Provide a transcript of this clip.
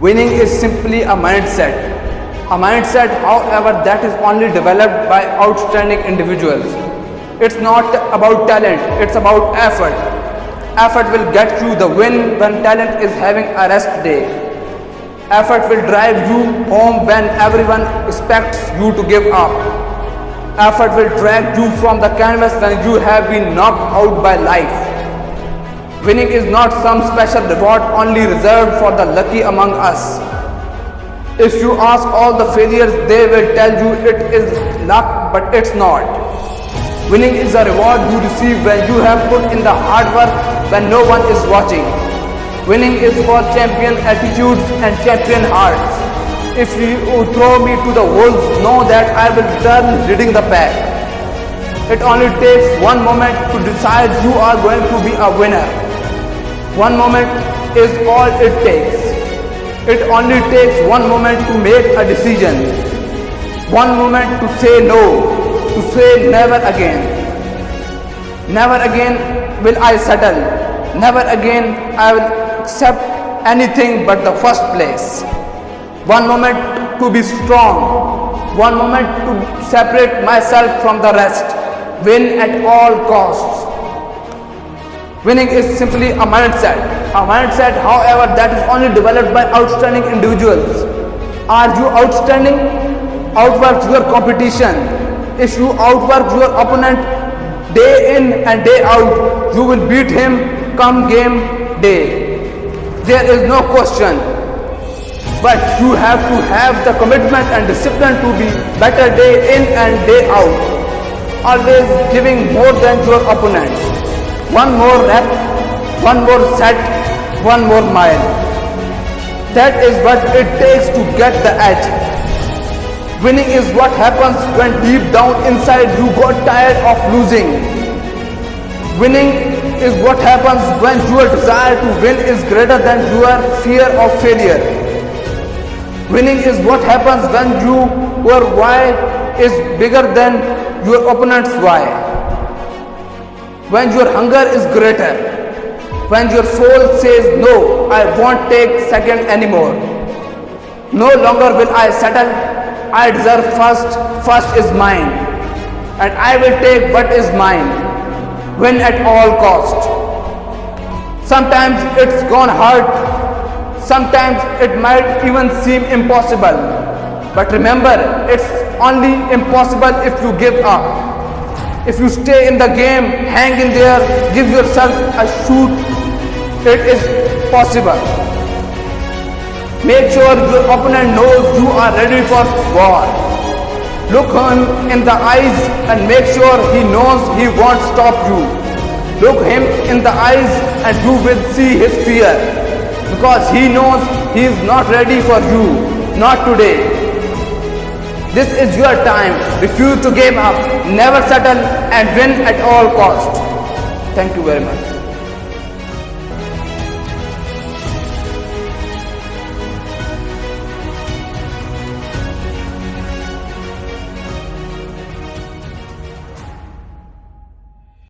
Winning is simply a mindset. A mindset, however, that is only developed by outstanding individuals. It's not about talent, it's about effort. Effort will get you the win when talent is having a rest day. Effort will drive you home when everyone expects you to give up. Effort will drag you from the canvas when you have been knocked out by life. Winning is not some special reward only reserved for the lucky among us. If you ask all the failures, they will tell you it is luck, but it's not. Winning is a reward you receive when you have put in the hard work when no one is watching. Winning is for champion attitudes and champion hearts. If you throw me to the wolves, know that I will return leading the pack. It only takes one moment to decide you are going to be a winner. One moment is all it takes. It only takes one moment to make a decision. One moment to say no, to say never again. Never again will I settle. Never again I will accept anything but the first place. One moment to be strong. One moment to separate myself from the rest. Win at all costs. Winning is simply a mindset. A mindset, however, that is only developed by outstanding individuals. Are you outstanding? Outwork your competition. If you outwork your opponent day in and day out, you will beat him come game day. There is no question. But you have to have the commitment and discipline to be better day in and day out. Always giving more than your opponent. One more rep, one more set, one more mile. That is what it takes to get the edge. Winning is what happens when deep down inside you got tired of losing. Winning is what happens when your desire to win is greater than your fear of failure. Winning is what happens when your why is bigger than your opponent's why. When your hunger is greater, when your soul says no, I won't take second anymore. No longer will I settle, I deserve first is mine, and I will take what is mine, win at all cost. Sometimes it's gone hard, sometimes it might even seem impossible, but remember, it's only impossible if you give up. If you stay in the game, hang in there, give yourself a shoot, it is possible. Make sure your opponent knows you are ready for war. Look him in the eyes and make sure he knows he won't stop you. Look him in the eyes and you will see his fear, because he knows he is not ready for you, not today. This is your time. Refuse to give up, never settle, and win at all cost. Thank you very much.